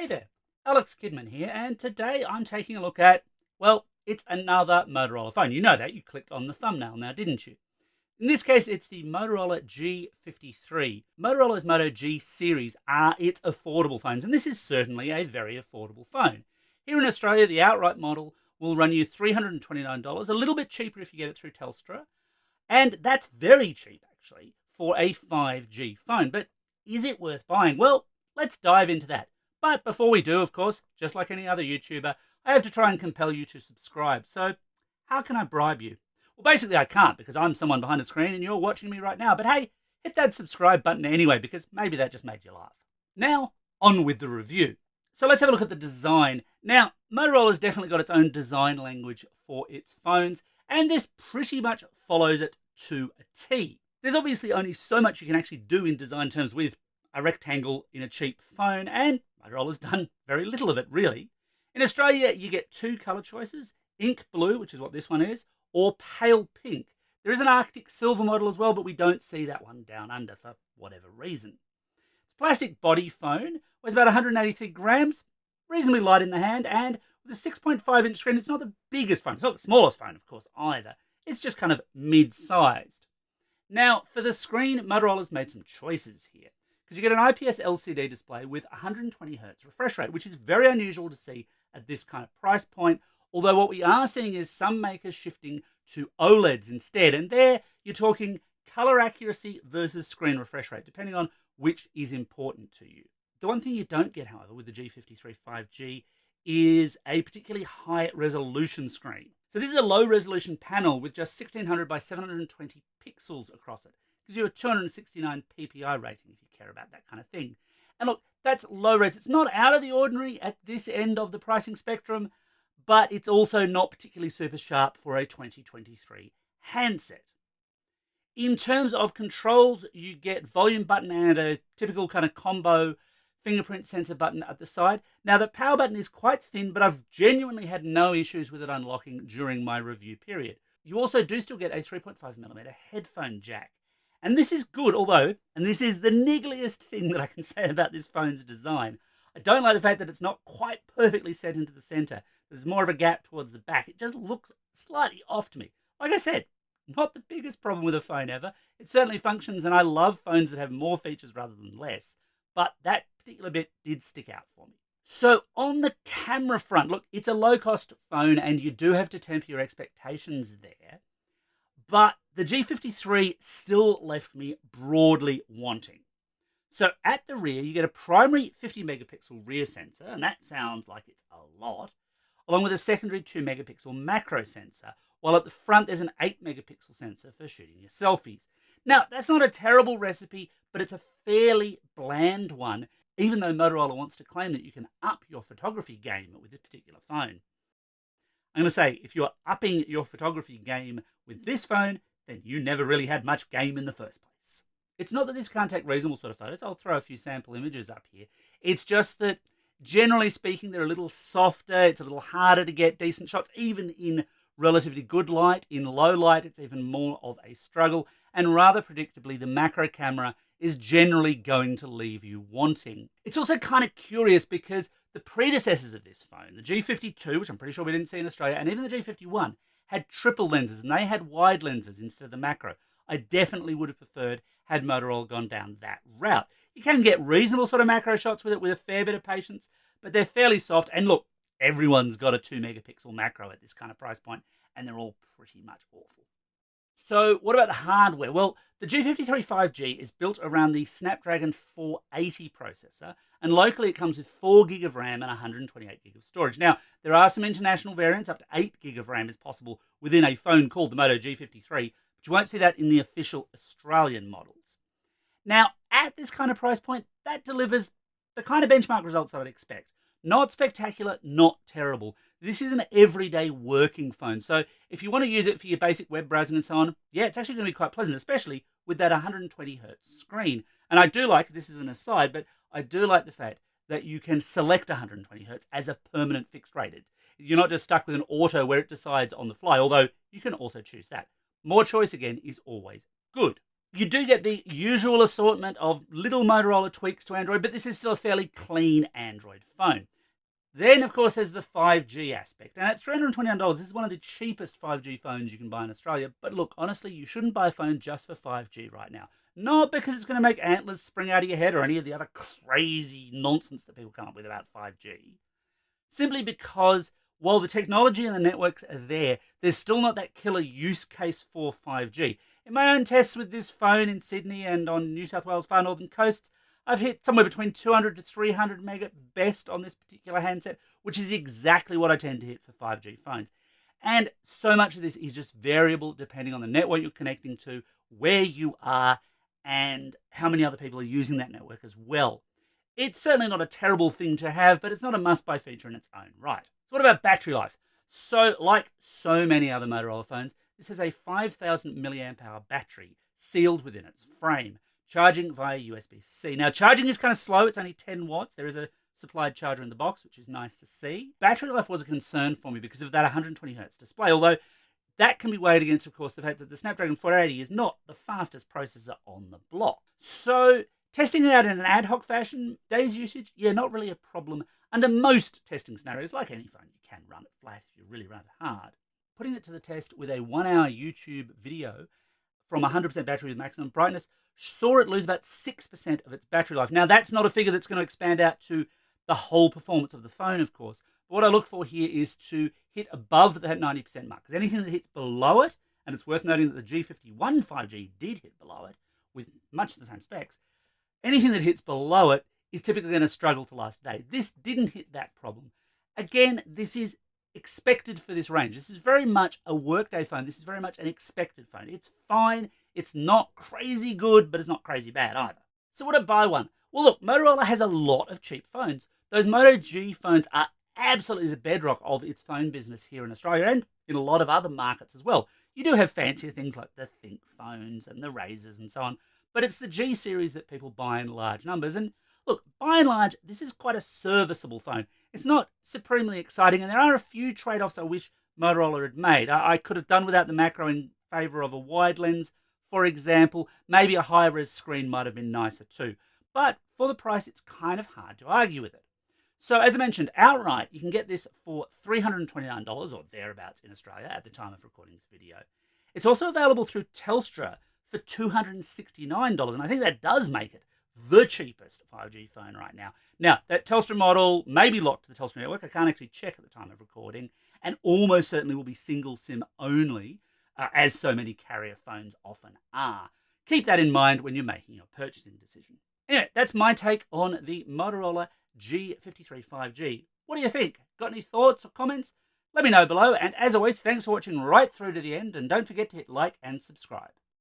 Hey there, Alex Kidman here, and today I'm taking a look at, well, it's another Motorola phone. You know that, you clicked on the thumbnail now, didn't you? In this case, it's the Motorola G53. Motorola's Moto G series are its affordable phones, and this is certainly a very affordable phone. Here in Australia, the outright model will run you $329, a little bit cheaper if you get it through Telstra, and that's very cheap, actually, for a 5G phone. But is it worth buying? Well, let's dive into that. But before we do, of course, just like any other YouTuber, I have to try and compel you to subscribe. So how can I bribe you? Well, basically I can't, because I'm someone behind a screen and you're watching me right now. But hey, hit that subscribe button anyway, because maybe that just made you laugh. Now, on with the review. So let's have a look at the design. Now, Motorola's definitely got its own design language for its phones, and this pretty much follows it to a T. There's obviously only so much you can actually do in design terms with a rectangle in a cheap phone, and Motorola's done very little of it, really. In Australia, you get two colour choices, ink blue, which is what this one is, or pale pink. There is an Arctic silver model as well, but we don't see that one down under for whatever reason. It's a plastic body phone, weighs about 183 grams, reasonably light in the hand, and with a 6.5-inch screen, it's not the biggest phone. It's not the smallest phone, of course, either. It's just kind of mid-sized. Now, for the screen, Motorola's made some choices here, because you get an IPS LCD display with 120Hz refresh rate, which is very unusual to see at this kind of price point, although what we are seeing is some makers shifting to OLEDs instead, and there you're talking color accuracy versus screen refresh rate, depending on which is important to you. The one thing you don't get, however, with the G53 5G is a particularly high resolution screen. So this is a low resolution panel with just 1600 by 720 pixels across it. Gives you a 269 ppi rating if you care about that kind of thing. And look, that's low res. It's not out of the ordinary at this end of the pricing spectrum, but it's also not particularly super sharp for a 2023 handset. In terms of controls, you get volume button and a typical kind of combo fingerprint sensor button at the side. Now, the power button is quite thin, but I've genuinely had no issues with it unlocking during my review period. You also do still get a 3.5mm headphone jack. And this is good, although, and this is the niggliest thing that I can say about this phone's design, I don't like the fact that it's not quite perfectly set into the center. There's more of a gap towards the back. It just looks slightly off to me. Like I said, not the biggest problem with a phone ever. It certainly functions, and I love phones that have more features rather than less. But that particular bit did stick out for me. So on the camera front, look, it's a low-cost phone, and you do have to temper your expectations there. But the G53 still left me broadly wanting. So at the rear, you get a primary 50-megapixel rear sensor, and that sounds like it's a lot, along with a secondary 2-megapixel macro sensor, while at the front there's an 8-megapixel sensor for shooting your selfies. Now, that's not a terrible recipe, but it's a fairly bland one, even though Motorola wants to claim that you can up your photography game with this particular phone. I'm going to say, if you're upping your photography game with this phone, then you never really had much game in the first place. It's not that this can't take reasonable sort of photos. I'll throw a few sample images up here. It's just that, generally speaking, they're a little softer. It's a little harder to get decent shots, even in relatively good light. In low light, it's even more of a struggle. And rather predictably, the macro camera is generally going to leave you wanting. It's also kind of curious because the predecessors of this phone, the G52, which I'm pretty sure we didn't see in Australia, and even the G51, had triple lenses, and they had wide lenses instead of the macro. I definitely would have preferred had Motorola gone down that route. You can get reasonable sort of macro shots with it with a fair bit of patience, but they're fairly soft. And look, everyone's got a 2-megapixel macro at this kind of price point, and they're all pretty much awful. So what about the hardware? Well, the G53 5G is built around the Snapdragon 480 processor, and locally it comes with 4GB of RAM and 128GB of storage. Now, there are some international variants, up to 8GB of RAM is possible within a phone called the Moto G53, but you won't see that in the official Australian models. Now, at this kind of price point, that delivers the kind of benchmark results I would expect. Not spectacular, not terrible. This is an everyday working phone, so if you want to use it for your basic web browsing and so on, yeah, it's actually going to be quite pleasant, especially with that 120Hz screen. And I do like, this is an aside, but I do like the fact that you can select 120Hz as a permanent fixed rate. You're not just stuck with an auto where it decides on the fly, although you can also choose that. More choice, again, is always good. You do get the usual assortment of little Motorola tweaks to Android, but this is still a fairly clean Android phone. Then, of course, there's the 5G aspect. And at $329, this is one of the cheapest 5G phones you can buy in Australia. But look, honestly, you shouldn't buy a phone just for 5G right now. Not because it's going to make antlers spring out of your head or any of the other crazy nonsense that people come up with about 5G. Simply because while the technology and the networks are there, there's still not that killer use case for 5G. In my own tests with this phone in Sydney and on New South Wales far northern coasts, I've hit somewhere between 200 to 300 meg at best on this particular handset, which is exactly what I tend to hit for 5G phones. And so much of this is just variable depending on the network you're connecting to, where you are, and how many other people are using that network as well. It's certainly not a terrible thing to have, but it's not a must-buy feature in its own right. So what about battery life? So, like so many other Motorola phones, this has a 5,000 milliamp hour battery sealed within its frame, charging via USB-C. Now, charging is kind of slow. It's only 10 watts. There is a supplied charger in the box, which is nice to see. Battery life was a concern for me because of that 120 Hz display, although that can be weighed against, of course, the fact that the Snapdragon 480 is not the fastest processor on the block. So, testing it out in an ad hoc fashion, days usage, yeah, not really a problem. Under most testing scenarios, like any phone, you can run it flat if you really run it hard. Putting it to the test with a 1-hour YouTube video from 100% battery with maximum brightness, saw it lose about 6% of its battery life. Now, that's not a figure that's going to expand out to the whole performance of the phone, of course. But what I look for here is to hit above that 90% mark. Because anything that hits below it, and it's worth noting that the G51 5G did hit below it with much the same specs, anything that hits below it is typically going to struggle to last a day. This didn't hit that problem. Again, this is expected for this range. This is very much a workday phone. This is very much an expected phone. It's fine. It's not crazy good, but it's not crazy bad either. So would I buy one? Well, look, Motorola has a lot of cheap phones. Those Moto G phones are absolutely the bedrock of its phone business here in Australia and in a lot of other markets as well. You do have fancier things like the Think phones and the Razrs and so on, but it's the G series that people buy in large numbers. And look, by and large, this is quite a serviceable phone. It's not supremely exciting, and there are a few trade-offs I wish Motorola had made. I could have done without the macro in favour of a wide lens, for example. Maybe a high-res screen might have been nicer too. But for the price, it's kind of hard to argue with it. So as I mentioned, outright, you can get this for $329 or thereabouts in Australia at the time of recording this video. It's also available through Telstra for $269, and I think that does make it the cheapest 5G phone right now. Now, that Telstra model may be locked to the Telstra network. I can't actually check at the time of recording, and almost certainly will be single SIM only, as so many carrier phones often are. Keep that in mind when you're making your purchasing decision. Anyway, that's my take on the Motorola G53 5G. What do you think? Got any thoughts or comments? Let me know below, and as always, thanks for watching right through to the end, and don't forget to hit like and subscribe.